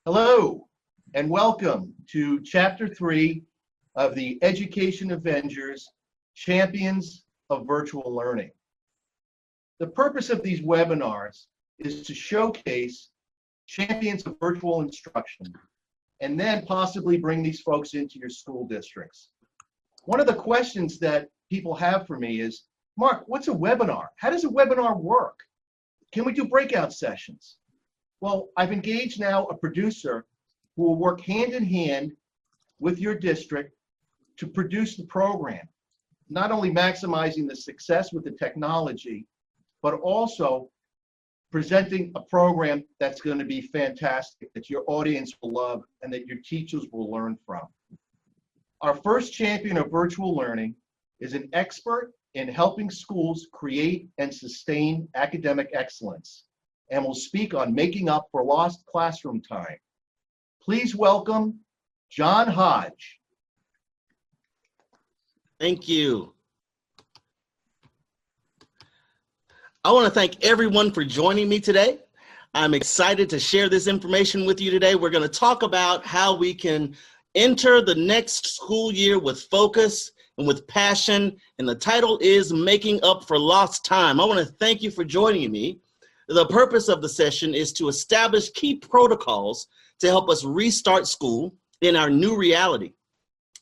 Hello, and welcome to Chapter 3 of the Education Avengers, Champions of Virtual Learning. The purpose of these webinars is to showcase champions of virtual instruction and then possibly bring these folks into your school districts. One of the questions that people have for me is, Mark, what's a webinar? How does a webinar work? Can we do breakout sessions? Well, I've engaged now a producer who will work hand in hand with your district to produce the program, not only maximizing the success with the technology, but also presenting a program that's going to be fantastic, that your audience will love and that your teachers will learn from. Our first champion of virtual learning is an expert in helping schools create and sustain academic excellence, and will speak on making up for lost classroom time. Please welcome John Hodge. Thank you. I want to thank everyone for joining me today. I'm excited to share this information with you today. We're going to talk about how we can enter the next school year with focus and with passion, and the title is Making Up for Lost Time. I want to thank you for joining me. The purpose of the session is to establish key protocols to help us restart school in our new reality.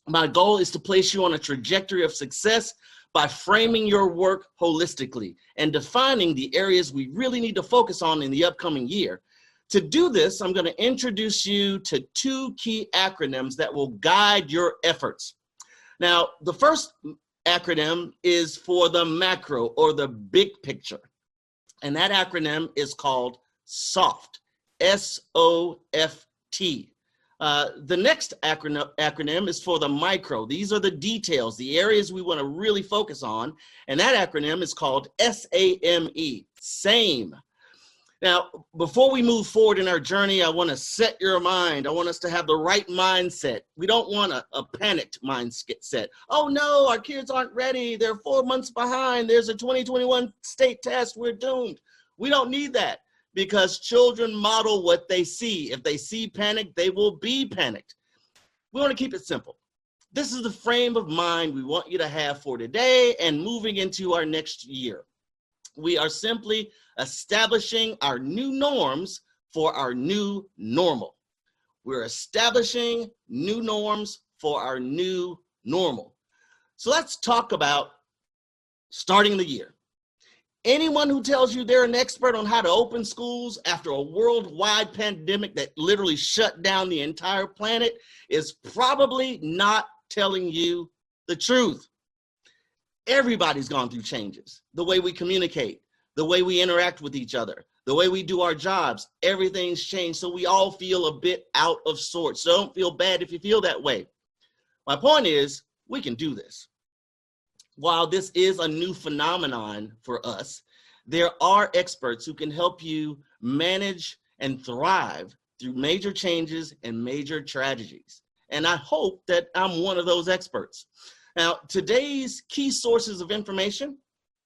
My goal is to place you on a trajectory of success by framing your work holistically and defining the areas we really need to focus on in the upcoming year. To do this, I'm going to introduce you to two key acronyms that will guide your efforts. Now, the first acronym is for the macro or the big picture. And that acronym is called SOFT, S-O-F-T. The next acronym is for the micro. These are the details, the areas we want to really focus on. And that acronym is called S-A-M-E, SAME. Now, before we move forward in our journey, I want to set your mind. I want us to have the right mindset. We don't want a panicked mindset. Oh no, our kids aren't ready. They're 4 months behind. There's a 2021 state test. We're doomed. We don't need that because children model what they see. If they see panic, they will be panicked. We want to keep it simple. This is the frame of mind we want you to have for today and moving into our next year. We are simply establishing our new norms for our new normal. We're establishing new norms for our new normal. So let's talk about starting the year. Anyone who tells you they're an expert on how to open schools after a worldwide pandemic that literally shut down the entire planet is probably not telling you the truth. Everybody's gone through changes. The way we communicate, the way we interact with each other, the way we do our jobs, everything's changed. So we all feel a bit out of sorts. So don't feel bad if you feel that way. My point is, we can do this. While this is a new phenomenon for us, there are experts who can help you manage and thrive through major changes and major tragedies. And I hope that I'm one of those experts. Now, today's key sources of information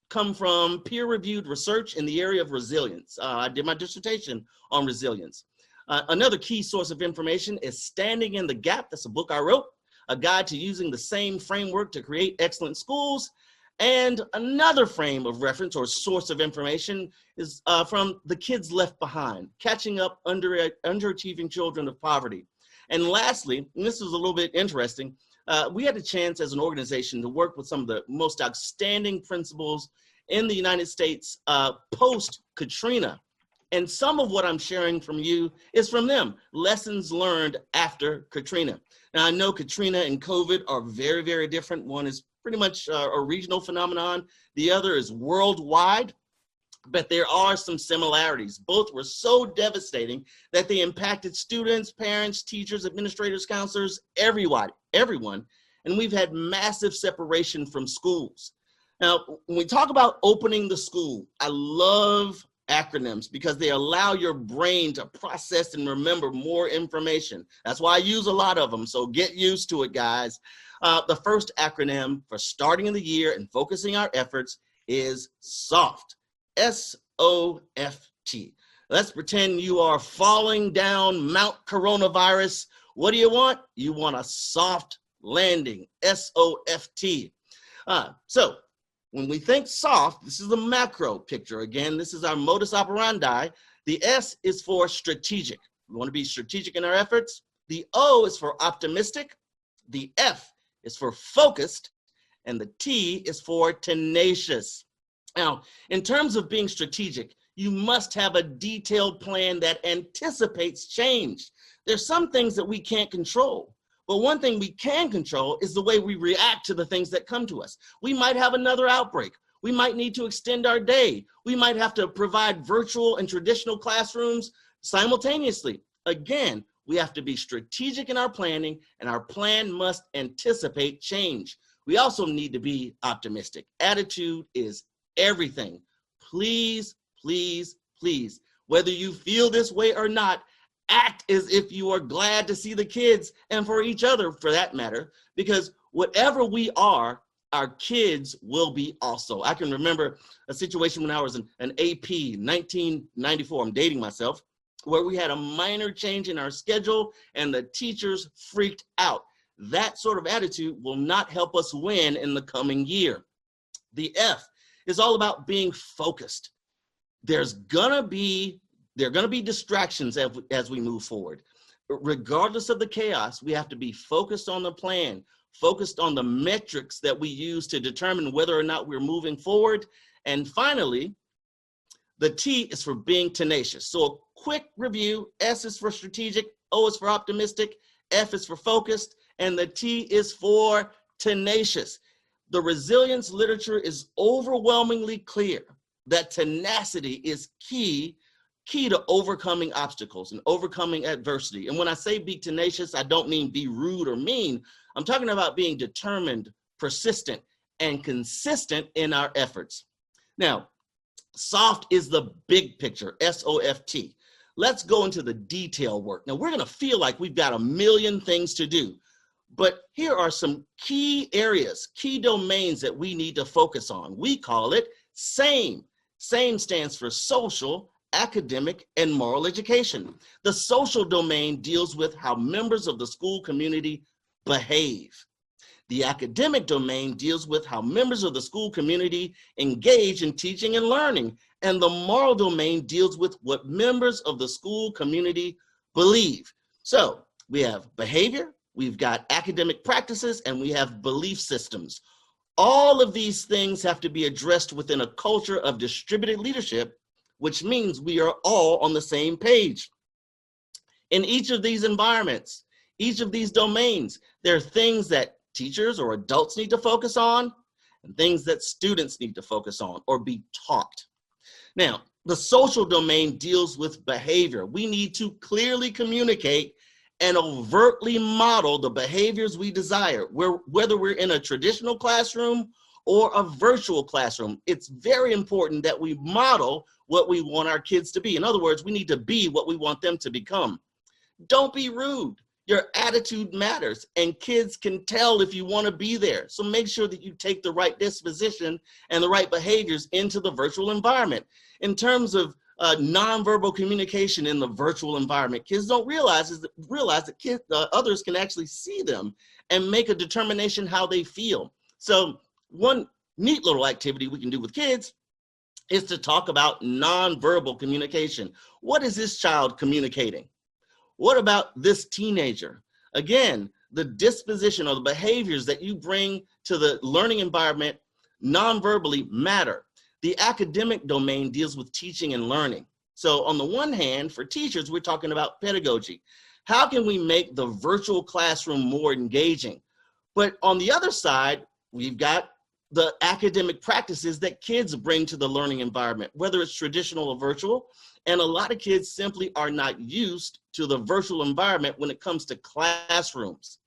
come from peer-reviewed research in the area of resilience. I did my dissertation on resilience. Another key source of information is Standing in the Gap. That's a book I wrote, a guide to using the same framework to create excellent schools. And another frame of reference or source of information is from The Kids Left Behind, Catching Up Underachieving Children of Poverty. And lastly, and this is a little bit interesting, we had a chance as an organization to work with some of the most outstanding principals in the United States post-Katrina. And some of what I'm sharing from you is from them, lessons learned after Katrina. Now, I know Katrina and COVID are very, very different. One is pretty much a regional phenomenon. The other is worldwide. But there are some similarities. Both were so devastating that they impacted students, parents, teachers, administrators, counselors, everyone. And we've had massive separation from schools. Now, when we talk about opening the school, I love acronyms because they allow your brain to process and remember more information. That's why I use a lot of them. So get used to it, guys. The first acronym for starting in the year and focusing our efforts is SOFT. S-O-F-T. Let's pretend you are falling down Mount Coronavirus. What do you want? You want a soft landing, S-O-F-T. So when we think soft, this is the macro picture. Again, this is our modus operandi. The S is for strategic. We want to be strategic in our efforts. The O is for optimistic. The F is for focused. And the T is for tenacious. Now, in terms of being strategic, you must have a detailed plan that anticipates change. There's some things that we can't control, but one thing we can control is the way we react to the things that come to us. We might have another outbreak. We might need to extend our day. We might have to provide virtual and traditional classrooms simultaneously. Again, we have to be strategic in our planning, and our plan must anticipate change. We also need to be optimistic. Attitude is everything. Please, please, please, whether you feel this way or not, act as if you are glad to see the kids and for each other for that matter, because whatever we are, our kids will be also. I can remember a situation when I was an AP, 1994, I'm dating myself, where we had a minor change in our schedule and the teachers freaked out. That sort of attitude will not help us win in the coming year. The F is all about being focused. There are gonna be distractions as we move forward. Regardless of the chaos, we have to be focused on the plan, focused on the metrics that we use to determine whether or not we're moving forward. And finally, the T is for being tenacious. So a quick review: S is for strategic, O is for optimistic, F is for focused, and the T is for tenacious. The resilience literature is overwhelmingly clear that tenacity is key to overcoming obstacles and overcoming adversity. And when I say be tenacious, I don't mean be rude or mean. I'm talking about being determined, persistent, and consistent in our efforts. Now, soft is the big picture, S-O-F-T. Let's go into the detail work. Now, we're gonna feel like we've got a million things to do, but here are some key areas, key domains that we need to focus on. We call it SAME. SAME stands for social, academic, and moral education. The social domain deals with how members of the school community behave. The academic domain deals with how members of the school community engage in teaching and learning. And the moral domain deals with what members of the school community believe. So we have behavior, we've got academic practices, and we have belief systems. All of these things have to be addressed within a culture of distributed leadership, which means we are all on the same page. In each of these environments, each of these domains, there are things that teachers or adults need to focus on and things that students need to focus on or be taught. Now, the social domain deals with behavior. We need to clearly communicate and overtly model the behaviors we desire, whether we're in a traditional classroom or a virtual classroom. It's very important that we model what we want our kids to be. In other words, we need to be what we want them to become. Don't be rude. Your attitude matters, and kids can tell if you want to be there. So make sure that you take the right disposition and the right behaviors into the virtual environment. In terms of nonverbal communication in the virtual environment, kids don't realize that others can actually see them and make a determination how they feel. So one neat little activity we can do with kids is to talk about nonverbal communication. What is this child communicating? What about this teenager? Again, the disposition or the behaviors that you bring to the learning environment non-verbally matter. The academic domain deals with teaching and learning. So on the one hand, for teachers, we're talking about pedagogy. How can we make the virtual classroom more engaging? But on the other side, we've got the academic practices that kids bring to the learning environment, whether it's traditional or virtual. And a lot of kids simply are not used to the virtual environment when it comes to classrooms.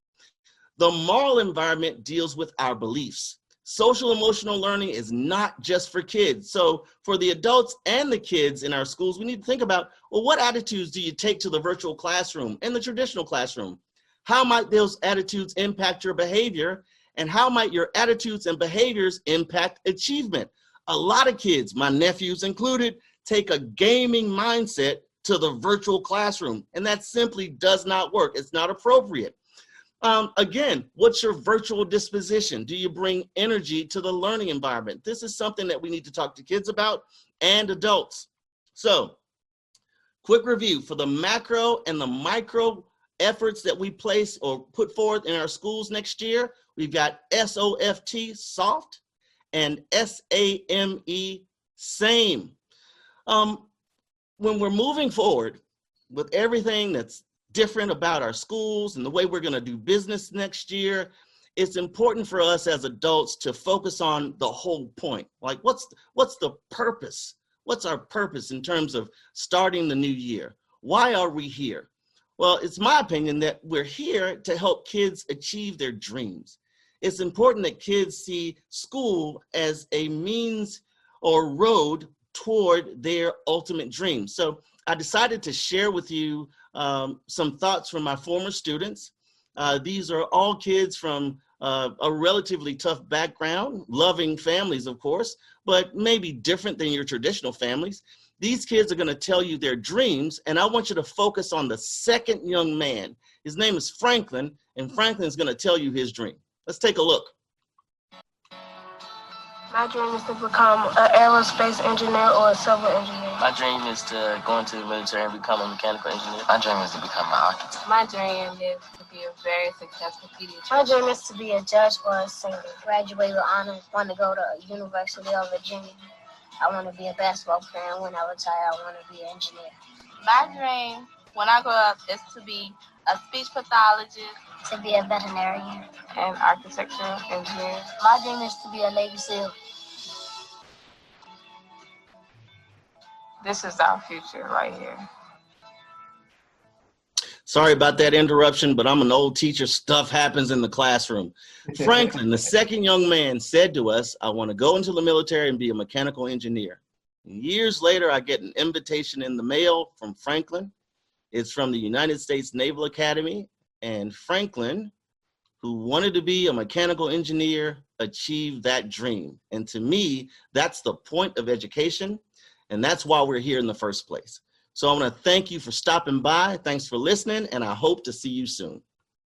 The moral environment deals with our beliefs. Social emotional learning is not just for kids. So for the adults and the kids in our schools, we need to think about, well, what attitudes do you take to the virtual classroom and the traditional classroom? How might those attitudes impact your behavior? And how might your attitudes and behaviors impact achievement? A lot of kids, my nephews included, take a gaming mindset to the virtual classroom, and that simply does not work. It's not appropriate. Again, what's your virtual disposition? Do you bring energy to the learning environment? This is something that we need to talk to kids about and adults. So, quick review for the macro and the micro efforts that we place or put forth in our schools next year. We've got SOFT, soft, and SAME, same. When we're moving forward with everything that's different about our schools and the way we're going to do business next year, it's important for us as adults to focus on the whole point. Like, what's the purpose? What's our purpose in terms of starting the new year? Why are we here? Well, it's my opinion that we're here to help kids achieve their dreams. It's important that kids see school as a means or road toward their ultimate dream. So I decided to share with you some thoughts from my former students. These are all kids from a relatively tough background, loving families, of course, but maybe different than your traditional families. These kids are going to tell you their dreams, and I want you to focus on the second young man. His name is Franklin, and Franklin's going to tell you his dream. Let's take a look. My dream is to become an aerospace engineer or a civil engineer. My dream is to go into the military and become a mechanical engineer. My dream is to become an architect. My dream is to be a very successful pediatrician. My dream is to be a judge or a singer. Graduate with honors. Want to go to University of Virginia. I want to be a basketball player, and when I retire, I want to be an engineer. My dream when I grow up is to be a speech pathologist, To be a veterinarian. and architectural engineer. My dream is to be a Navy SEAL. This is our future right here. Sorry about that interruption, but I'm an old teacher. Stuff happens in the classroom. Franklin, the second young man, said to us, I want to go into the military and be a mechanical engineer. Years later, I get an invitation in the mail from Franklin. It's from the United States Naval Academy, and Franklin, who wanted to be a mechanical engineer, achieved that dream. And to me, that's the point of education, and that's why we're here in the first place. So I want to thank you for stopping by. Thanks for listening, and I hope to see you soon.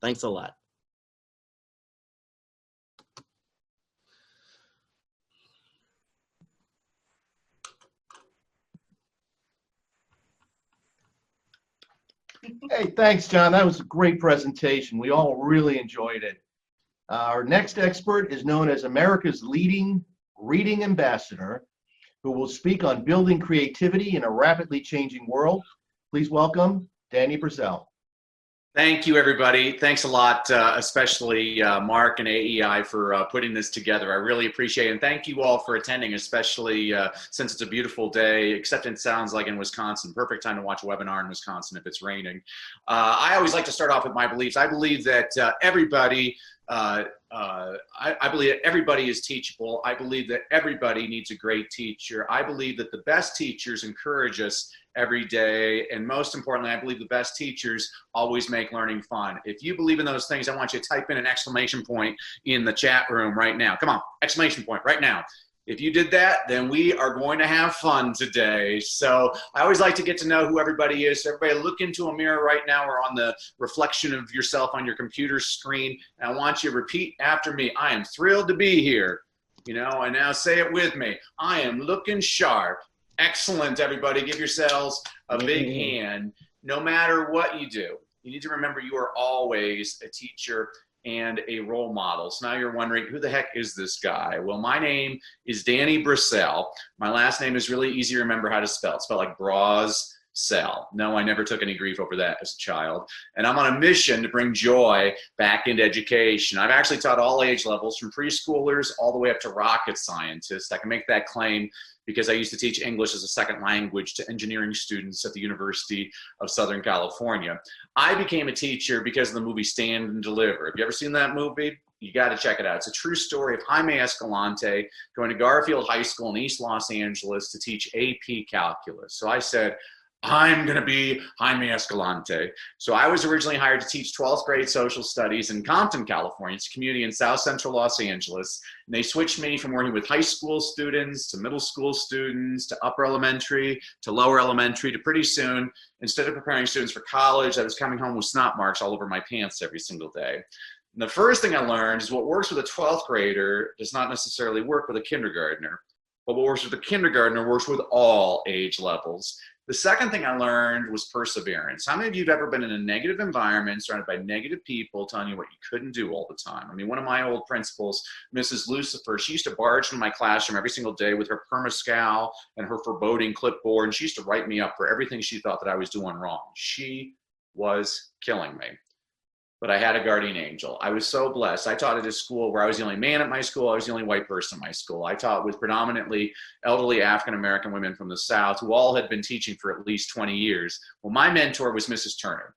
Thanks a lot. Hey, thanks, John. That was a great presentation. We all really enjoyed it. Our next expert is known as America's leading reading ambassador, who will speak on building creativity in a rapidly changing world. Please welcome Danny Brassell. Thank you, everybody. Thanks a lot, especially Mark and AEI for putting this together. I really appreciate it. And thank you all for attending, especially since it's a beautiful day, except it sounds like in Wisconsin. Perfect time to watch a webinar in Wisconsin if it's raining. I always like to start off with my beliefs. I believe that everybody I believe that everybody is teachable. I believe that everybody needs a great teacher. I believe that the best teachers encourage us every day. And most importantly, I believe the best teachers always make learning fun. If you believe in those things, I want you to type in an exclamation point in the chat room right now. Come on, exclamation point right now. If you did that, then we are going to have fun today. So I always like to get to know who everybody is. So everybody look into a mirror right now or on the reflection of yourself on your computer screen. And I want you to repeat after me. I am thrilled to be here. You know, and now say it with me. I am looking sharp. Excellent, everybody. Give yourselves a big hand. No matter what you do, you need to remember you are always a teacher and a role model. So now you're wondering, who the heck is this guy? Well, my name is Danny Brassell. My last name is really easy to remember how to spell. It's spelled like Brassell. No, I never took any grief over that as a child. And I'm on a mission to bring joy back into education. I've actually taught all age levels, from preschoolers all the way up to rocket scientists. I can make that claim because I used to teach English as a second language to engineering students at the University of Southern California. I became a teacher because of the movie Stand and Deliver. Have you ever seen that movie? You got to check it out. It's a true story of Jaime Escalante going to Garfield High School in East Los Angeles to teach AP calculus. So I said, I'm going to be Jaime Escalante. So I was originally hired to teach 12th grade social studies in Compton, California. It's a community in South Central Los Angeles. And they switched me from working with high school students to middle school students to upper elementary to lower elementary to pretty soon, instead of preparing students for college, I was coming home with snot marks all over my pants every single day. And the first thing I learned is what works with a 12th grader does not necessarily work with a kindergartner. But what works with a kindergartner works with all age levels. The second thing I learned was perseverance. How many of you have ever been in a negative environment surrounded by negative people telling you what you couldn't do all the time? I mean, one of my old principals, Mrs. Lucifer, she used to barge into my classroom every single day with her permascowl and her foreboding clipboard, and she used to write me up for everything she thought that I was doing wrong. She was killing me. But I had a guardian angel. I was so blessed. I taught at a school where I was the only man at my school. I was the only white person in my school. I taught with predominantly elderly African-American women from the South who all had been teaching for at least 20 years. Well, my mentor was Mrs. Turner.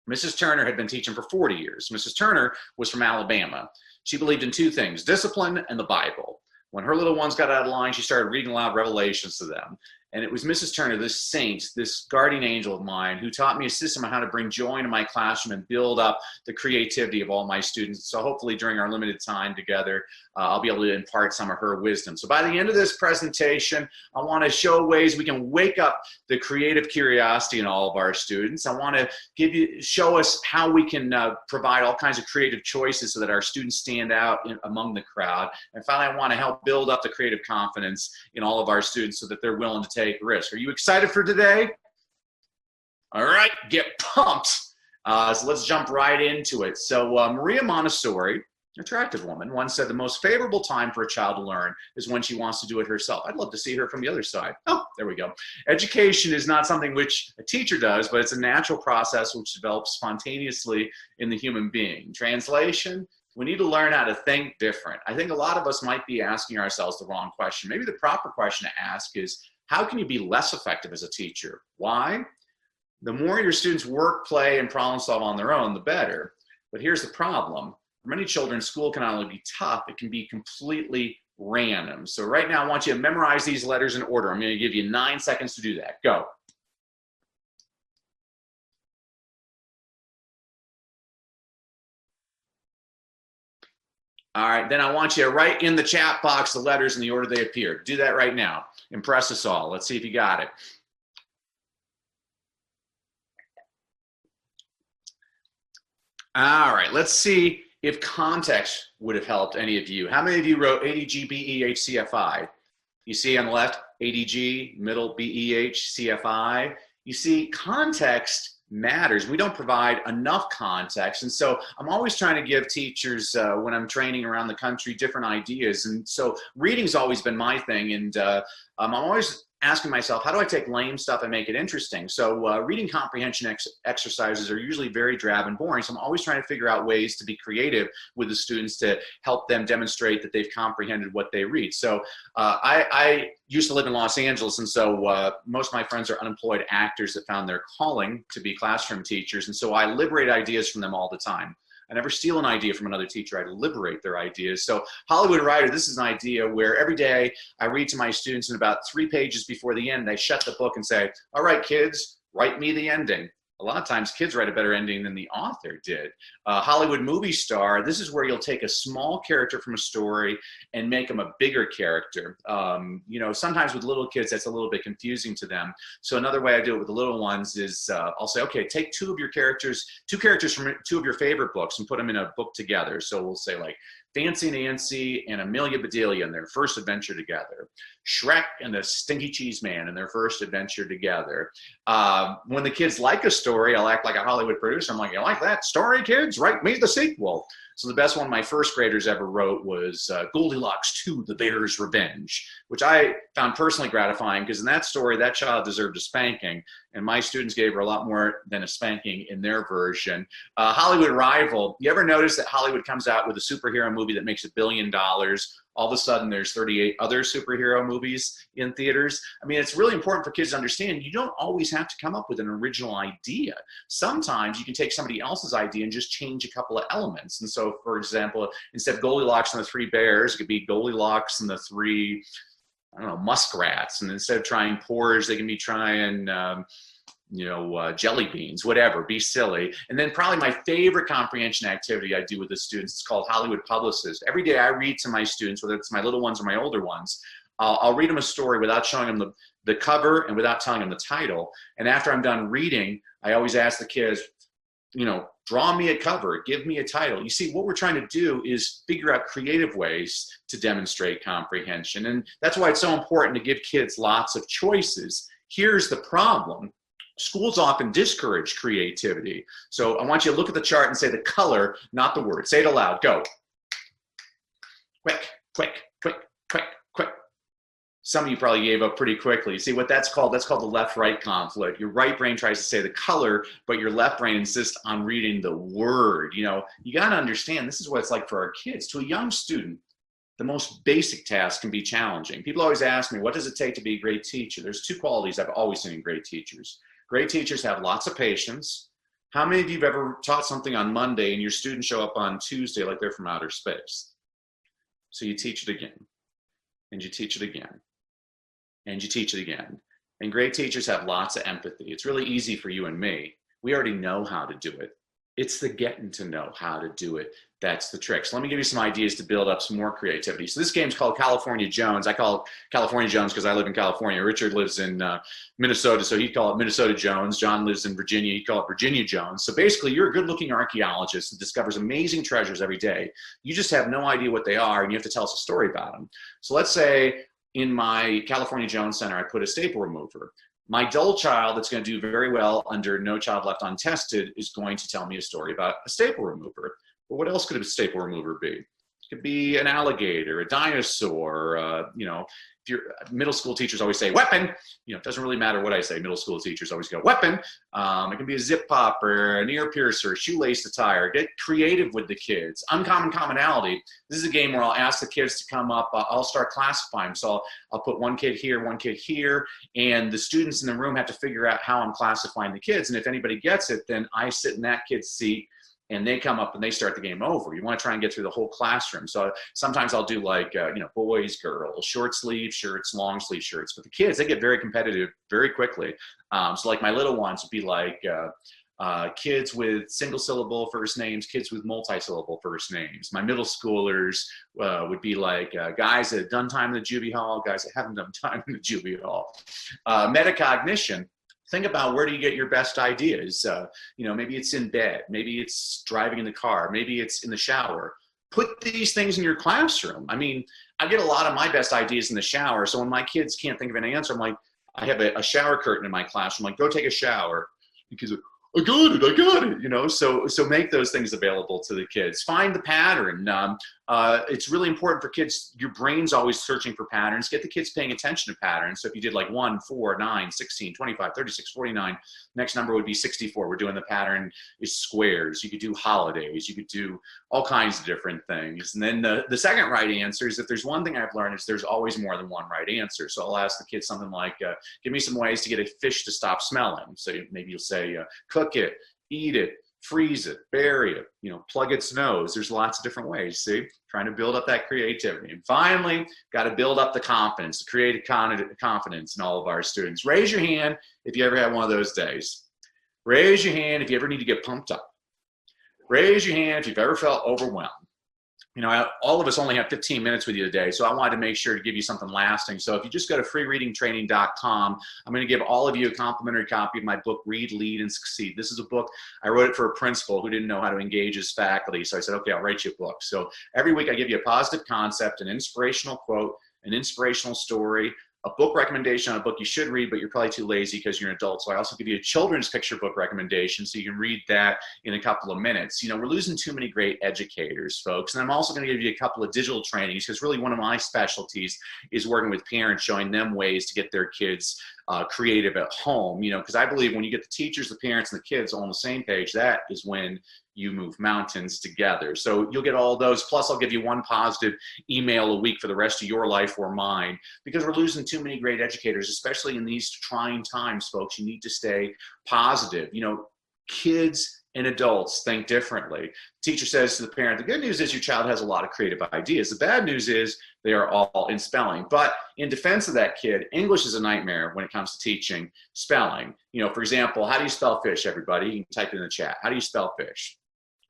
Mrs. Turner had been teaching for 40 years. Mrs. Turner was from Alabama. She believed in two things, discipline and the Bible. When her little ones got out of line, she started reading aloud Revelations to them. And it was Mrs. Turner, this saint, this guardian angel of mine, who taught me a system on how to bring joy into my classroom and build up the creativity of all my students. So hopefully during our limited time together, I'll be able to impart some of her wisdom. So by the end of this presentation, I want to show ways we can wake up the creative curiosity in all of our students. I want to show us how we can provide all kinds of creative choices so that our students stand out among the crowd. And finally, I want to help build up the creative confidence in all of our students so that they're willing to take risk. Are you excited for today? All right, get pumped. So let's jump right into it. So Maria Montessori, attractive woman, once said the most favorable time for a child to learn is when she wants to do it herself. I'd love to see her from the other side. Oh, there we go. Education is not something which a teacher does, but it's a natural process which develops spontaneously in the human being. Translation, we need to learn how to think different. I think a lot of us might be asking ourselves the wrong question. Maybe the proper question to ask is, how can you be less effective as a teacher? Why? The more your students work, play, and problem solve on their own, the better. But here's the problem. For many children, school can not only be tough, it can be completely random. So right now, I want you to memorize these letters in order. I'm going to give you 9 seconds to do that. Go. All right, then I want you to write in the chat box the letters in the order they appear. Do that right now. Impress us all. Let's see if you got it. All right, let's see if context would have helped any of you. How many of you wrote ADG, BEH, CFI? You see on the left, ADG, middle, BEH, CFI. You see, context matters. We don't provide enough context. And so I'm always trying to give teachers, when I'm training around the country, different ideas. And so reading's always been my thing. And I'm always asking myself, how do I take lame stuff and make it interesting? So reading comprehension exercises are usually very drab and boring. So I'm always trying to figure out ways to be creative with the students to help them demonstrate that they've comprehended what they read. So I used to live in Los Angeles, and so most of my friends are unemployed actors that found their calling to be classroom teachers. And so I liberate ideas from them all the time. I never steal an idea from another teacher. I liberate their ideas. So Hollywood Writer, this is an idea where every day I read to my students, and about 3 pages before the end, I shut the book and say, all right, kids, write me the ending. A lot of times kids write a better ending than the author did. Hollywood Movie Star, this is where you'll take a small character from a story and make them a bigger character. You know, sometimes with little kids, that's a little bit confusing to them. So another way I do it with the little ones is I'll say, okay, take two characters from 2 of your favorite books and put them in a book together. So we'll say like Fancy Nancy and Amelia Bedelia in their first adventure together. Shrek and the Stinky Cheese Man in their first adventure together. When the kids like a story, I'll act like a Hollywood producer. I'm like, you like that story, kids? Write me the sequel. So the best one my first graders ever wrote was Goldilocks 2, The Bear's Revenge, which I found personally gratifying because in that story, that child deserved a spanking, and my students gave her a lot more than a spanking in their version. Hollywood Rival, you ever notice that Hollywood comes out with a superhero movie that makes $1 billion? All of a sudden, there's 38 other superhero movies in theaters. I mean, it's really important for kids to understand you don't always have to come up with an original idea. Sometimes you can take somebody else's idea and just change a couple of elements. And so, for example, instead of Goldilocks and the 3 bears, it could be Goldilocks and the 3, I don't know, muskrats. And instead of trying porridge, they can be trying jelly beans, whatever, be silly. And then probably my favorite comprehension activity I do with the students is called Hollywood Publicist. Every day I read to my students, whether it's my little ones or my older ones, I'll read them a story without showing them the cover and without telling them the title. And after I'm done reading, I always ask the kids, draw me a cover, give me a title. You see, what we're trying to do is figure out creative ways to demonstrate comprehension. And that's why it's so important to give kids lots of choices. Here's the problem. Schools often discourage creativity. So I want you to look at the chart and say the color, not the word. Say it aloud. Go. Quick, quick, quick, quick, quick. Some of you probably gave up pretty quickly. See what that's called? That's called the left-right conflict. Your right brain tries to say the color, but your left brain insists on reading the word. You got to understand, this is what it's like for our kids. To a young student, the most basic task can be challenging. People always ask me, what does it take to be a great teacher? There's two qualities I've always seen in great teachers. Great teachers have lots of patience. How many of you have ever taught something on Monday and your students show up on Tuesday like they're from outer space? So you teach it again, and you teach it again, and you teach it again. And great teachers have lots of empathy. It's really easy for you and me. We already know how to do it. It's the getting to know how to do it. That's the trick. So let me give you some ideas to build up some more creativity. So this game's called California Jones. I call it California Jones because I live in California. Richard lives in Minnesota, so he'd call it Minnesota Jones. John lives in Virginia. He'd call it Virginia Jones. So basically, you're a good-looking archaeologist that discovers amazing treasures every day. You just have no idea what they are, and you have to tell us a story about them. So let's say in my California Jones Center, I put a staple remover. My dull child that's going to do very well under No Child Left Untested is going to tell me a story about a staple remover. Well, what else could a staple remover be? It could be an alligator, a dinosaur. If your middle school teachers always say weapon, it doesn't really matter what I say. Middle school teachers always go weapon. It can be a zip popper, an ear piercer, shoelace attire. Get creative with the kids. Uncommon commonality. This is a game where I'll ask the kids to come up. I'll start classifying. So I'll put one kid here, and the students in the room have to figure out how I'm classifying the kids. And if anybody gets it, then I sit in that kid's seat, and they come up and they start the game over. You want to try and get through the whole classroom. So sometimes I'll do boys, girls, short sleeve shirts, long sleeve shirts. But the kids, they get very competitive very quickly. So like my little ones would be like kids with single syllable first names, kids with multi-syllable first names. My middle schoolers would be like guys that have done time in the juvie hall, guys that haven't done time in the juvie hall. Metacognition. Think about where do you get your best ideas. Maybe it's in bed, maybe it's driving in the car, maybe it's in the shower. Put these things in your classroom. I mean, I get a lot of my best ideas in the shower. So when my kids can't think of an answer, I'm like, I have a shower curtain in my classroom. I'm like, go take a shower. Because I got it. So make those things available to the kids. Find the pattern. It's really important for kids. Your brain's always searching for patterns. Get the kids paying attention to patterns. So if you did like 1, 4, 9, 16, 25, 36, 49, next number would be 64. We're doing the pattern is squares. You could do holidays. You could do all kinds of different things. And then the second right answer is, if there's one thing I've learned, is there's always more than one right answer. So I'll ask the kids something like, give me some ways to get a fish to stop smelling. So maybe you'll say, cook it, eat it, freeze it, bury it, plug its nose. There's lots of different ways, see? Trying to build up that creativity. And finally, got to build up the confidence, the creative confidence in all of our students. Raise your hand if you ever had one of those days. Raise your hand if you ever need to get pumped up. Raise your hand if you've ever felt overwhelmed. All of us only have 15 minutes with you today, so I wanted to make sure to give you something lasting. So if you just go to freereadingtraining.com, I'm going to give all of you a complimentary copy of my book, Read, Lead, and Succeed. This is a book, I wrote it for a principal who didn't know how to engage his faculty. So I said, okay, I'll write you a book. So every week I give you a positive concept, an inspirational quote, an inspirational story, a book recommendation on a book you should read, but you're probably too lazy because you're an adult. So I also give you a children's picture book recommendation so you can read that in a couple of minutes. We're losing too many great educators, folks. And I'm also going to give you a couple of digital trainings, because really one of my specialties is working with parents, showing them ways to get their kids creative at home. Because I believe when you get the teachers, the parents, and the kids all on the same page, that is when you move mountains together. So you'll get all those. Plus, I'll give you one positive email a week for the rest of your life or mine, because we're losing too many great educators, especially in these trying times, folks. You need to stay positive. Kids and adults think differently. Teacher says to the parent, the good news is your child has a lot of creative ideas. The bad news is they are all in spelling. But in defense of that kid, English is a nightmare when it comes to teaching spelling. You know, for example, how do you spell fish, everybody? You can type it in the chat. How do you spell fish?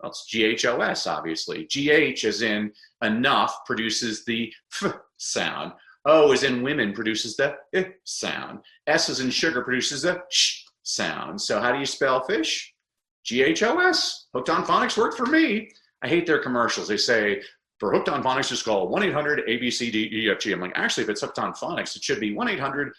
Well, it's G-H-O-S, obviously. G-H as in enough produces the F sound. O as in women produces the I sound. S as in sugar produces the sh sound. So how do you spell fish? G-H-O-S. Hooked on Phonics worked for me. I hate their commercials. They say, for Hooked on Phonics, just call 1-800-ABCDEFG. I'm like, actually, if it's Hooked on Phonics, it should be 1-800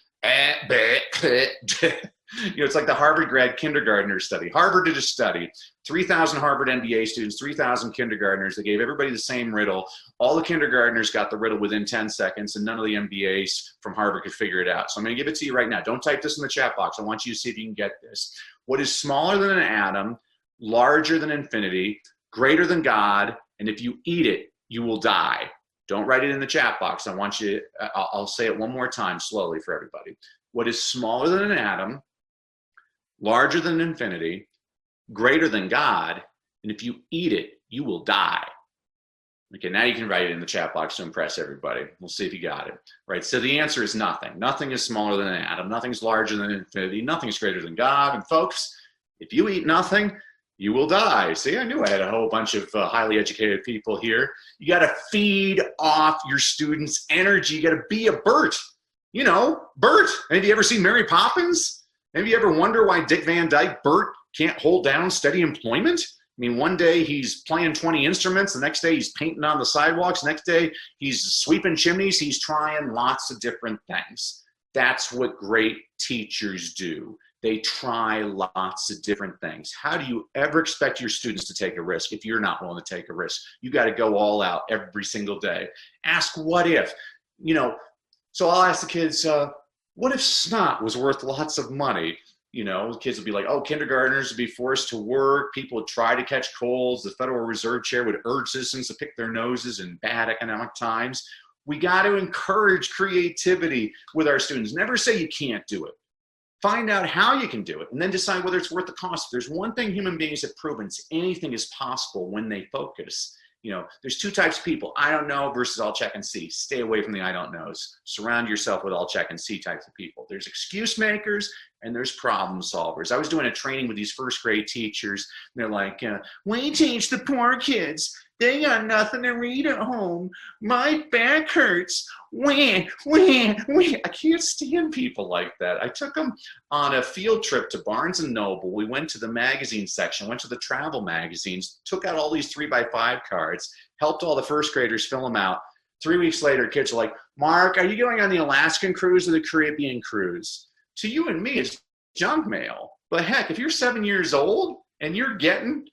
You know, it's like the Harvard grad kindergartner study. Harvard did a study, 3,000 Harvard MBA students, 3,000 kindergartners. They gave everybody the same riddle. All the kindergartners got the riddle within 10 seconds, and none of the MBAs from Harvard could figure it out. So I'm going to give it to you right now. Don't type this in the chat box. I want you to see if you can get this. What is smaller than an atom, larger than infinity, greater than God, and if you eat it, you will die? Don't write it in the chat box. I want you, I'll say it one more time slowly for everybody. What is smaller than an atom, larger than infinity, greater than God, and if you eat it, you will die? Okay, now you can write it in the chat box to impress everybody. We'll see if you got it. Right, so the answer is nothing. Nothing is smaller than an atom. Nothing's larger than infinity. Nothing's greater than God. And folks, if you eat nothing, you will die. See, I knew I had a whole bunch of highly educated people here. You got to feed off your students' energy. You got to be a Bert. You know, Bert. Have you ever seen Mary Poppins? Have you ever wonder why Dick Van Dyke, Bert, can't hold down steady employment? I mean, one day he's playing 20 instruments. The next day he's painting on the sidewalks. The next day he's sweeping chimneys. He's trying lots of different things. That's what great teachers do. They try lots of different things. How do you ever expect your students to take a risk if you're not willing to take a risk? You got to go all out every single day. Ask what if. You know, so I'll ask the kids, what if snot was worth lots of money? You know, the kids would be like, oh, kindergartners would be forced to work. People would try to catch colds. The Federal Reserve Chair would urge citizens to pick their noses in bad economic times. We got to encourage creativity with our students. Never say you can't do it. Find out how you can do it and then decide whether it's worth the cost. If there's one thing human beings have proven, it's anything is possible when they focus. You know, there's two types of people: I don't know versus I'll check and see. Stay away from the I don't knows. Surround yourself with I'll check and see types of people. There's excuse makers and there's problem solvers. I was doing a training with these first grade teachers. And they're like, we teach the poor kids. They got nothing to read at home. My back hurts. I can't stand people like that. I took them on a field trip to Barnes & Noble. We went to the magazine section, went to the travel magazines, took out all these 3x5 cards, helped all the first graders fill them out. 3 weeks later, kids are like, Mark, are you going on the Alaskan cruise or the Caribbean cruise? To you and me, it's junk mail. But heck, if you're 7 years old and you're getting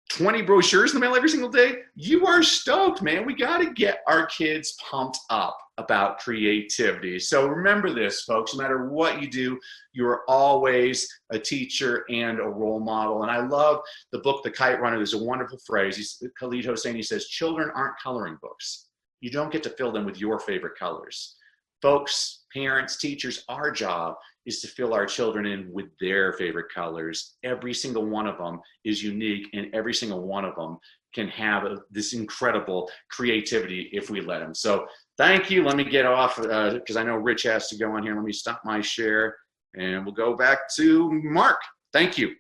20 brochures in the mail every single day, you are stoked, man. We got to get our kids pumped up about creativity. So remember this, folks, no matter what you do, you're always a teacher and a role model. And I love the book, The Kite Runner. There's a wonderful phrase. Khalid Hosseini says, children aren't coloring books. You don't get to fill them with your favorite colors. Folks, parents, teachers, our job is to fill our children in with their favorite colors. Every single one of them is unique, and every single one of them can have this incredible creativity if we let them. So thank you. Let me get off because I know Rich has to go on here. Let me stop my share and we'll go back to Mark. Thank you.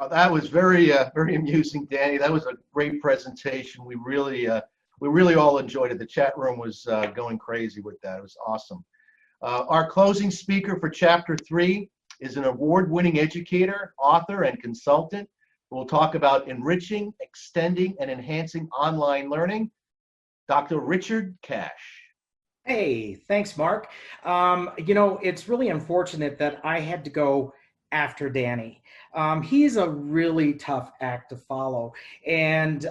That was very amusing, Danny. That was a great presentation. We really all enjoyed it. The chat room was going crazy with that. It was awesome. Our closing speaker for Chapter 3 is an award-winning educator, author, and consultant who will talk about enriching, extending, and enhancing online learning, Dr. Richard Cash. Hey, thanks, Mark. You know, it's really unfortunate that I had to go after Danny. He's a really tough act to follow. And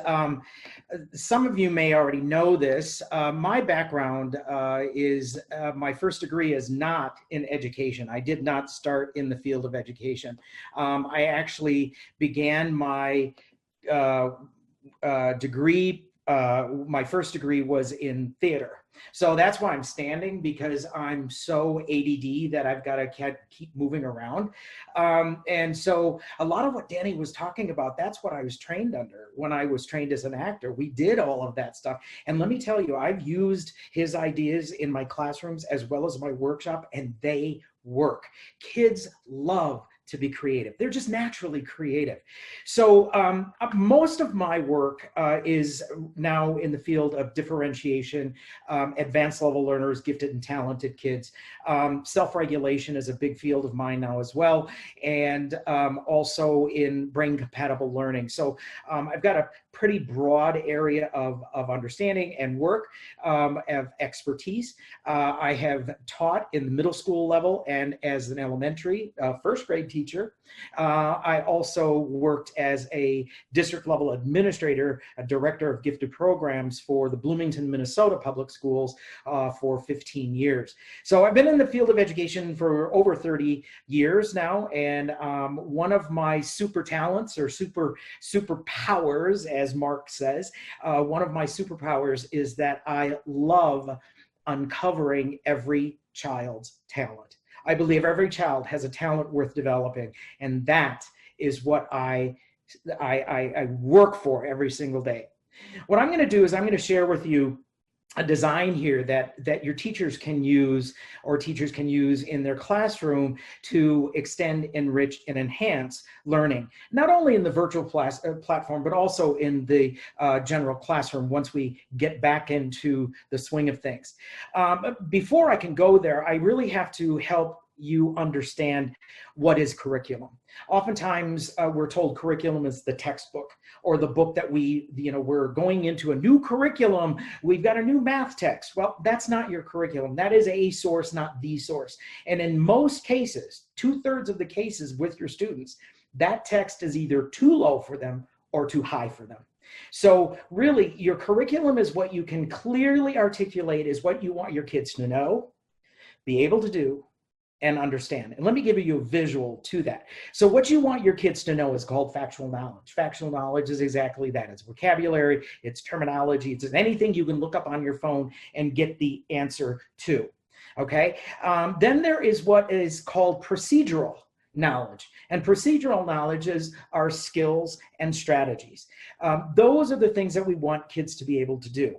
some of you may already know this. My background is, my first degree is not in education. I did not start in the field of education. I actually began my degree my first degree was in theater. So that's why I'm standing, because I'm so ADD that I've got to keep moving around. And so a lot of what Danny was talking about, that's what I was trained under when I was trained as an actor. We did all of that stuff. And let me tell you, I've used his ideas in my classrooms as well as my workshop, and they work. Kids love to be creative. They're just naturally creative. So most of my work is now in the field of differentiation, advanced level learners, gifted and talented kids. Self-regulation is a big field of mine now as well, and also in brain compatible learning. So I've got a pretty broad area of understanding and work, of expertise. I have taught in the middle school level and as an elementary first grade teacher. I also worked as a district level administrator, a director of gifted programs for the Bloomington, Minnesota public schools for 15 years. So I've been in the field of education for over 30 years now. And one of my super talents, or superpowers, as Mark says, one of my superpowers is that I love uncovering every child's talent. I believe every child has a talent worth developing, and that is what I work for every single day. What I'm going to do is I'm going to share with you a design here that your teachers can use, or teachers can use in their classroom to extend, enrich, and enhance learning, not only in the virtual platform, but also in the general classroom once we get back into the swing of things. Before I can go there, I really have to help you understand what is curriculum. Oftentimes we're told curriculum is the textbook, or the book that we're going into a new curriculum. We've got a new math text. Well, that's not your curriculum. That is a source, not the source. And in most cases, 2/3 of the cases with your students, that text is either too low for them or too high for them. So really, your curriculum is what you can clearly articulate, is what you want your kids to know, be able to do, and understand. And let me give you a visual to that. So what you want your kids to know is called factual knowledge. Factual knowledge is exactly that. It's vocabulary, it's terminology, it's anything you can look up on your phone and get the answer to. Okay. Then there is what is called procedural knowledge. And procedural knowledge is our skills and strategies. Those are the things that we want kids to be able to do.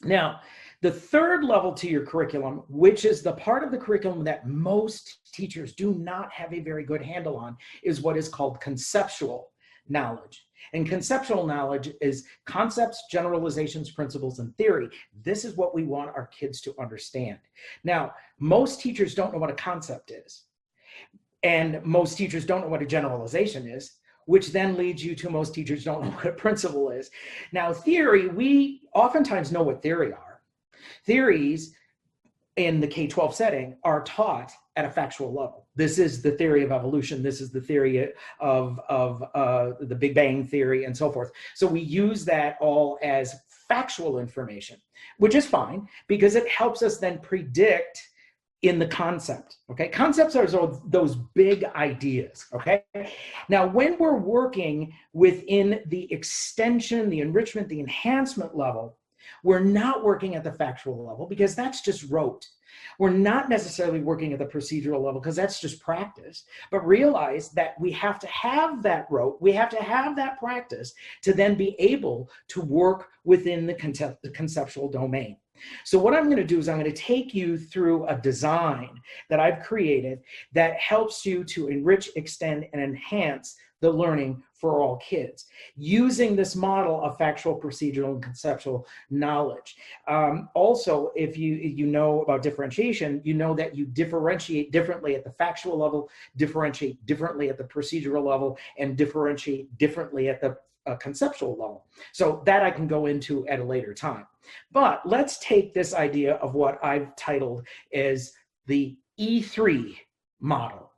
Now, the third level to your curriculum, which is the part of the curriculum that most teachers do not have a very good handle on, is what is called conceptual knowledge. And conceptual knowledge is concepts, generalizations, principles, and theory. This is what we want our kids to understand. Now, most teachers don't know what a concept is. And most teachers don't know what a generalization is, which then leads you to most teachers don't know what a principle is. Now, theory, we oftentimes know what theory are. Theories in the K-12 setting are taught at a factual level. This is the theory of evolution. This is the theory of the Big Bang theory and so forth. So we use that all as factual information, which is fine because it helps us then predict in the concept, okay? Concepts are those big ideas, okay? Now, when we're working within the extension, the enrichment, the enhancement level, we're not working at the factual level because that's just rote. We're not necessarily working at the procedural level because that's just practice, but realize that we have to have that rote, we have to have that practice to then be able to work within the conceptual domain. So what I'm going to do is I'm going to take you through a design that I've created that helps you to enrich, extend, and enhance the learning for all kids using this model of factual, procedural, and conceptual knowledge. Also, if you know about differentiation, you know that you differentiate differently at the factual level, differentiate differently at the procedural level, and differentiate differently at the conceptual level. So that I can go into at a later time. But let's take this idea of what I've titled as the E3 model: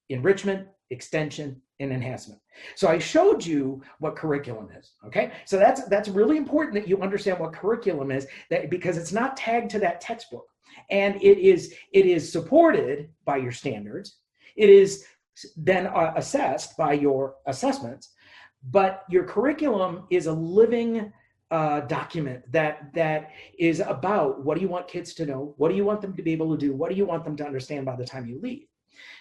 enrichment, extension, and enhancement. So I showed you what curriculum is, okay? So that's really important that you understand what curriculum is, because it's not tagged to that textbook. And it is supported by your standards. It is then assessed by your assessments. But your curriculum is a living document that is about what do you want kids to know, what do you want them to be able to do, what do you want them to understand by the time you leave.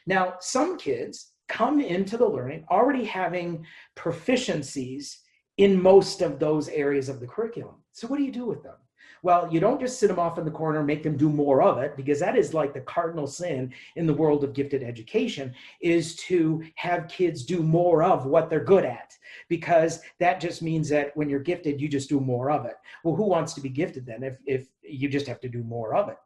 Now, some kids come into the learning already having proficiencies in most of those areas of the curriculum. So what do you do with them? Well, you don't just sit them off in the corner and make them do more of it, because that is like the cardinal sin in the world of gifted education, is to have kids do more of what they're good at, because that just means that when you're gifted, you just do more of it. Well, who wants to be gifted then if you just have to do more of it?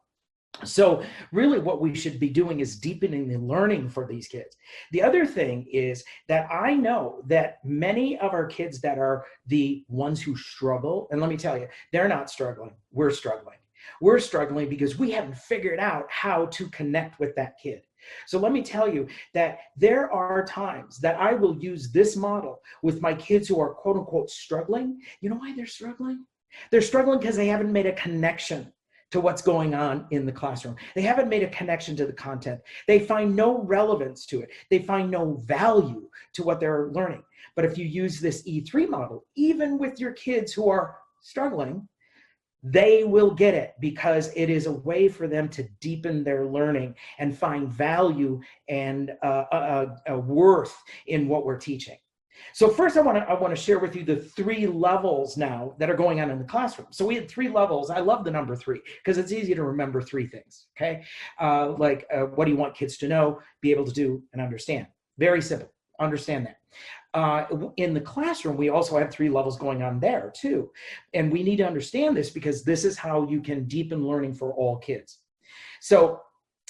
So really what we should be doing is deepening the learning for these kids. The other thing is that I know that many of our kids that are the ones who struggle, and let me tell you, they're not struggling, we're struggling. We're struggling because we haven't figured out how to connect with that kid. So let me tell you that there are times that I will use this model with my kids who are quote unquote struggling. You know why they're struggling? They're struggling because they haven't made a connection to what's going on in the classroom. They haven't made a connection to the content. They find no relevance to it. They find no value to what they're learning. But if you use this E3 model, even with your kids who are struggling, they will get it, because it is a way for them to deepen their learning and find value and a worth in what we're teaching. So first I want to share with you the 3 levels now that are going on in the classroom. So we had 3 levels. I love the number 3 because it's easy to remember 3 things, okay? What do you want kids to know, be able to do, and understand? Very simple. Understand that. In the classroom, we also have 3 levels going on there too. And we need to understand this because this is how you can deepen learning for all kids. So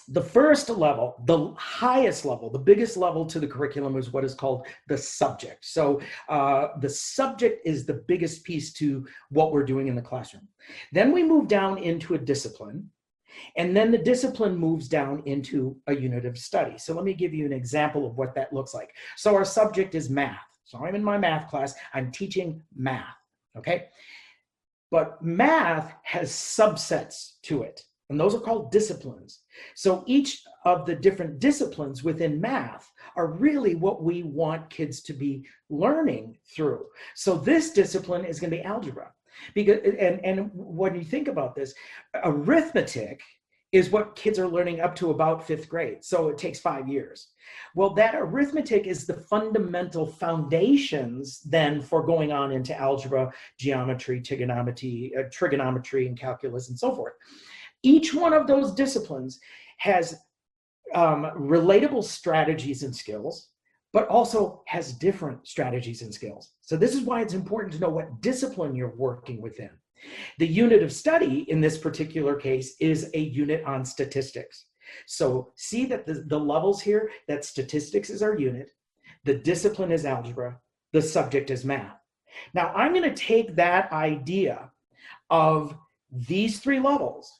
the first level, the highest level, the biggest level to the curriculum is what is called the subject. So the subject is the biggest piece to what we're doing in the classroom. Then we move down into a discipline, and then the discipline moves down into a unit of study. So let me give you an example of what that looks like. So our subject is math. So I'm in my math class, I'm teaching math, okay? But math has subsets to it, and those are called disciplines. So each of the different disciplines within math are really what we want kids to be learning through. So this discipline is going to be algebra. Because, and when you think about this, arithmetic is what kids are learning up to about 5th grade. So it takes 5 years. Well, that arithmetic is the fundamental foundations then for going on into algebra, geometry, trigonometry, and calculus, and so forth. Each one of those disciplines has relatable strategies and skills, but also has different strategies and skills. So this is why it's important to know what discipline you're working within. The unit of study in this particular case is a unit on statistics. So see that the levels here, that statistics is our unit, the discipline is algebra, the subject is math. Now I'm going to take that idea of these 3 levels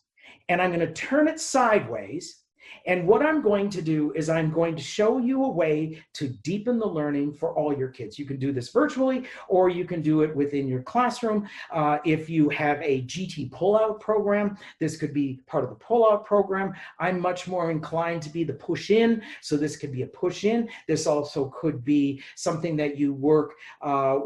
and I'm going to turn it sideways. And what I'm going to do is I'm going to show you a way to deepen the learning for all your kids. You can do this virtually, or you can do it within your classroom. If you have a GT pullout program, this could be part of the pullout program. I'm much more inclined to be the push in, so this could be a push in. This also could be something that you work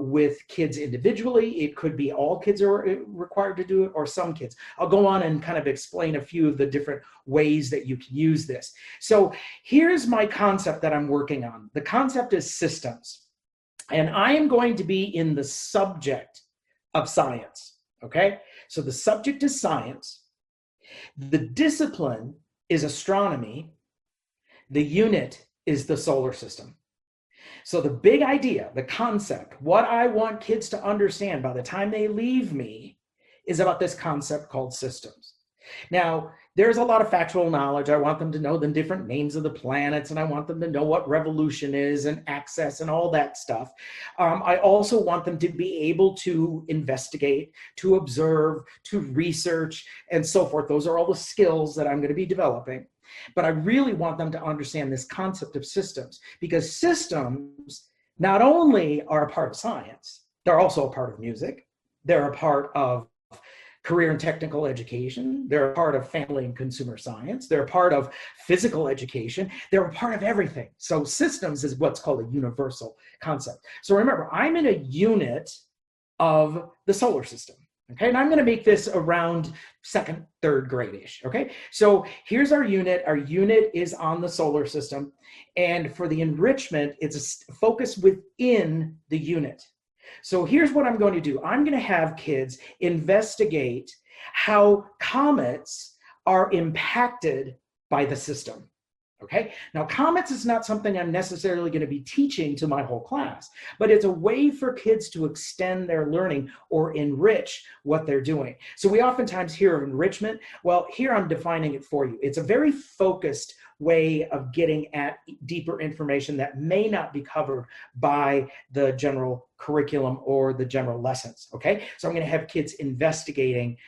with kids individually. It could be all kids are required to do it, or some kids. I'll go on and kind of explain a few of the different ways that you can use this. So here's my concept that I'm working on. The concept is systems. And I am going to be in the subject of science, okay? So the subject is science. The discipline is astronomy. The unit is the solar system. So the big idea, the concept, what I want kids to understand by the time they leave me is about this concept called systems. Now, there's a lot of factual knowledge. I want them to know the different names of the planets, and I want them to know what revolution is and access and all that stuff. I also want them to be able to investigate, to observe, to research, and so forth. Those are all the skills that I'm going to be developing. But I really want them to understand this concept of systems, because systems not only are a part of science, they're also a part of music. They're a part of career and technical education. They're a part of family and consumer science. They're a part of physical education. They're a part of everything. So systems is what's called a universal concept. So remember, I'm in a unit of the solar system. Okay, and I'm going to make this around second, third grade-ish. Okay, so here's our unit. Our unit is on the solar system. And for the enrichment, it's a focus within the unit. So here's what I'm going to do. I'm going to have kids investigate how comets are impacted by the system. Okay, now comets is not something I'm necessarily going to be teaching to my whole class, but it's a way for kids to extend their learning or enrich what they're doing. So we oftentimes hear of enrichment. Well, here I'm defining it for you. It's a very focused way of getting at deeper information that may not be covered by the general curriculum or the general lessons. Okay, so I'm going to have kids investigating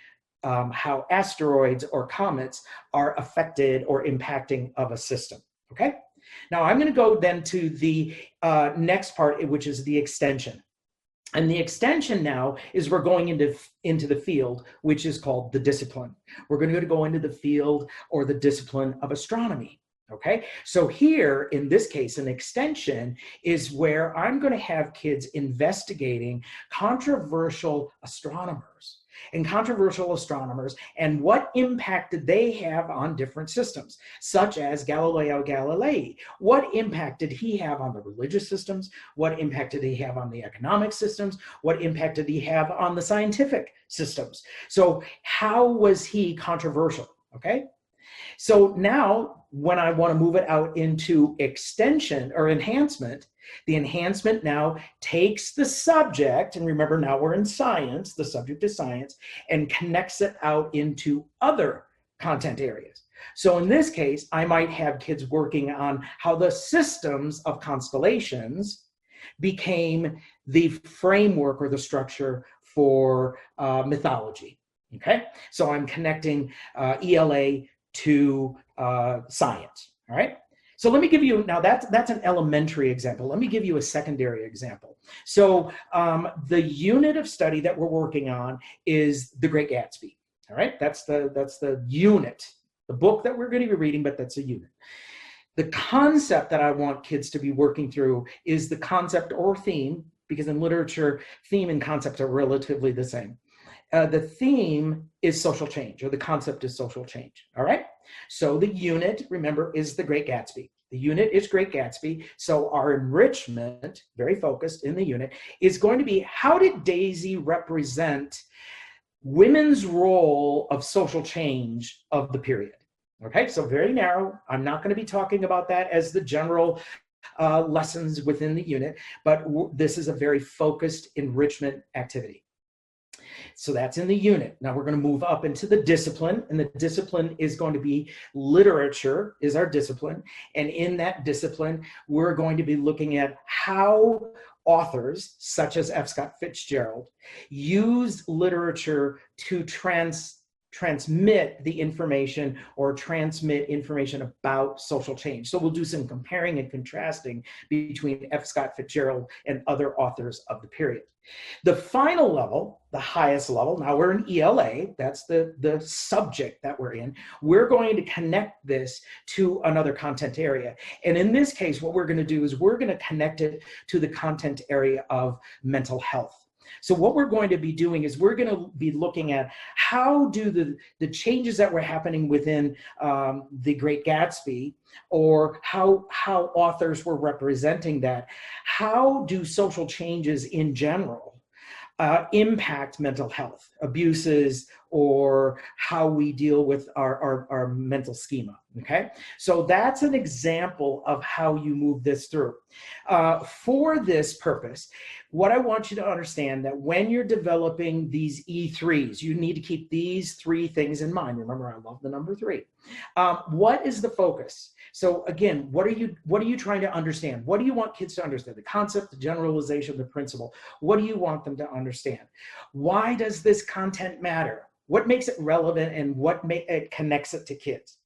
how asteroids or comets are affected or impacting of a system. Okay, now I'm going to go then to the next part, which is the extension. And the extension now is we're going into the field, which is called the discipline. We're going to go into the field or the discipline of astronomy. Okay, so here in this case, an extension is where I'm going to have kids investigating controversial astronomers and what impact did they have on different systems, such as Galileo Galilei. What impact did he have on the religious systems? What impact did he have on the economic systems? What impact did he have on the scientific systems? So how was he controversial? Okay, so now when I want to move it out into extension or enhancement, the enhancement now takes the subject, and remember now we're in science, the subject is science, and connects it out into other content areas. So in this case, I might have kids working on how the systems of constellations became the framework or the structure for mythology. Okay, so I'm connecting ELA to science. All right. So let me give you, now that's an elementary example. Let me give you a secondary example. So the unit of study that we're working on is The Great Gatsby. All right. That's the unit, the book that we're going to be reading, but that's a unit. The concept that I want kids to be working through is the concept or theme, because in literature, theme and concept are relatively the same. The theme is social change, or the concept is social change. All right. So the unit, remember, is The Great Gatsby. The unit is Great Gatsby. So our enrichment, very focused in the unit, is going to be how did Daisy represent women's role of social change of the period? Okay. So very narrow. I'm not going to be talking about that as the general lessons within the unit, but this is a very focused enrichment activity. So that's in the unit. Now we're going to move up into the discipline, and the discipline is going to be literature is our discipline. And in that discipline, we're going to be looking at how authors such as F. Scott Fitzgerald used literature to transmit the information or transmit information about social change. So we'll do some comparing and contrasting between F. Scott Fitzgerald and other authors of the period. The final level, the highest level, now we're in ELA, that's the subject that we're in. We're going to connect this to another content area. And in this case, what we're going to do is we're going to connect it to the content area of mental health. So what we're going to be doing is we're going to be looking at how do the changes that were happening within The Great Gatsby, or how authors were representing that, how do social changes in general impact mental health, abuses, or how we deal with our mental schema, okay? So that's an example of how you move this through. For this purpose, what I want you to understand that when you're developing these E3s, you need to keep these three things in mind. Remember, I love the number 3. What is the focus? So again, what are you trying to understand? What do you want kids to understand? The concept, the generalization, the principle. What do you want them to understand? Why does this content matter? What makes it relevant, and what it connects it to kids?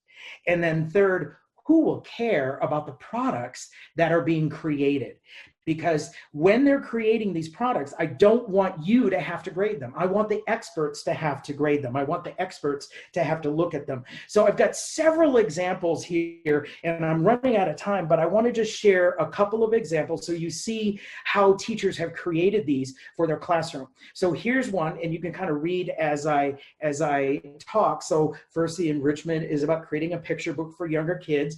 And then third, who will care about the products that are being created? Because when they're creating these products, I don't want you to have to grade them. I want the experts to have to grade them. I want the experts to have to look at them. So I've got several examples here, and I'm running out of time, but I want to just share a couple of examples so you see how teachers have created these for their classroom. So here's one, and you can kind of read as I talk. So first, the enrichment is about creating a picture book for younger kids.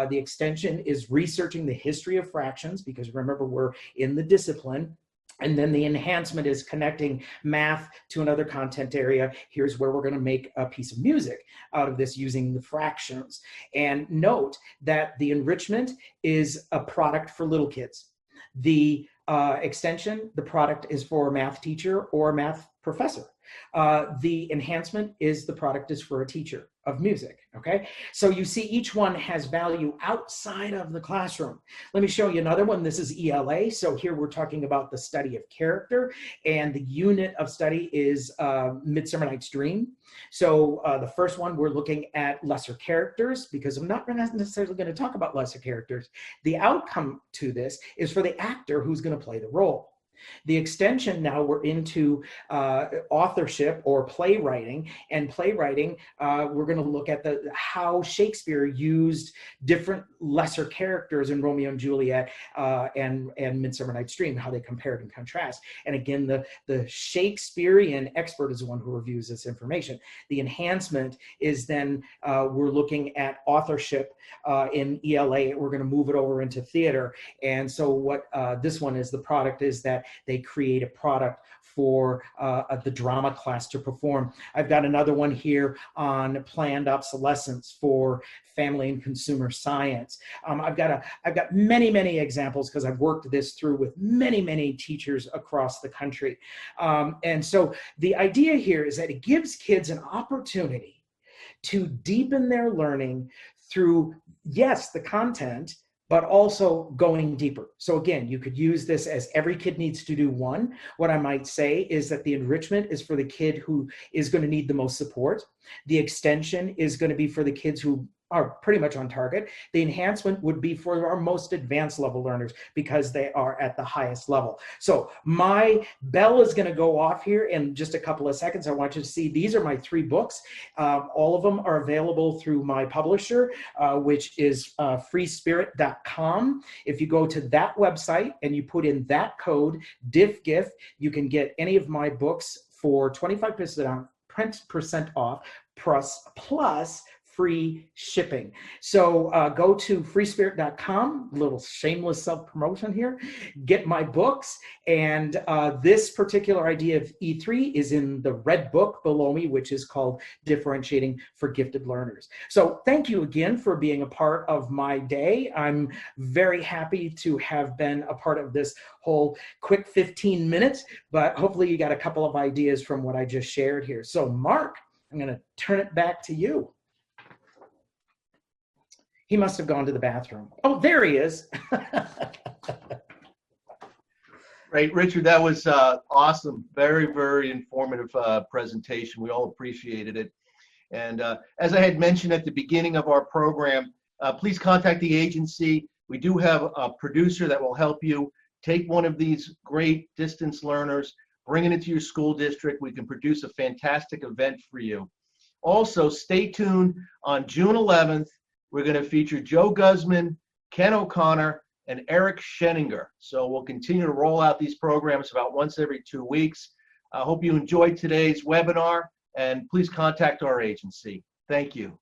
The extension is researching the history of fractions, because remember, we're in the discipline. And then the enhancement is connecting math to another content area. Here's where we're going to make a piece of music out of this using the fractions. And note that the enrichment is a product for little kids. The extension, the product is for a math teacher or a math professor. The enhancement is the product is for a teacher of music, okay? So you see each one has value outside of the classroom. Let me show you another one. This is ELA. So here we're talking about the study of character, and the unit of study is Midsummer Night's Dream. So the first one, we're looking at lesser characters, because I'm not necessarily going to talk about lesser characters. The outcome to this is for the actor who's going to play the role. The extension, now we're into authorship or playwriting, and playwriting, we're going to look at how Shakespeare used different lesser characters in Romeo and Juliet and Midsummer Night's Dream, how they compared and contrast. And again, the Shakespearean expert is the one who reviews this information. The enhancement is then we're looking at authorship in ELA. We're going to move it over into theater. And so what this one is, the product is that they create a product for the drama class to perform. I've got another one here on planned obsolescence for family and consumer science. I've got many examples because I've worked this through with many teachers across the country. And so the idea here is that it gives kids an opportunity to deepen their learning through, yes, the content, but also going deeper. So again, you could use this as every kid needs to do one. What I might say is that the enrichment is for the kid who is going to need the most support. The extension is going to be for the kids who are pretty much on target. The enhancement would be for our most advanced level learners because they are at the highest level. So my bell is going to go off here in just a couple of seconds. I want you to see these are my 3 books. All of them are available through my publisher, which is freespirit.com. If you go to that website and you put in that code, DIFGIF, you can get any of my books for 25% off plus free shipping. So go to freespirit.com, little shameless self-promotion here, get my books. And this particular idea of E3 is in the red book below me, which is called Differentiating for Gifted Learners. So thank you again for being a part of my day. I'm very happy to have been a part of this whole quick 15 minutes, but hopefully you got a couple of ideas from what I just shared here. So Mark, I'm going to turn it back to you. He must have gone to the bathroom. Oh, there he is. Right, Richard, that was awesome. Very informative presentation. We all appreciated it. And as I had mentioned at the beginning of our program, please contact the agency. We do have a producer that will help you take one of these great distance learners, bring it into your school district. We can produce a fantastic event for you. Also, stay tuned on June 11th. We're going to feature Joe Guzman, Ken O'Connor, and Eric Scheninger. So we'll continue to roll out these programs about once every 2 weeks. I hope you enjoyed today's webinar, and please contact our agency. Thank you.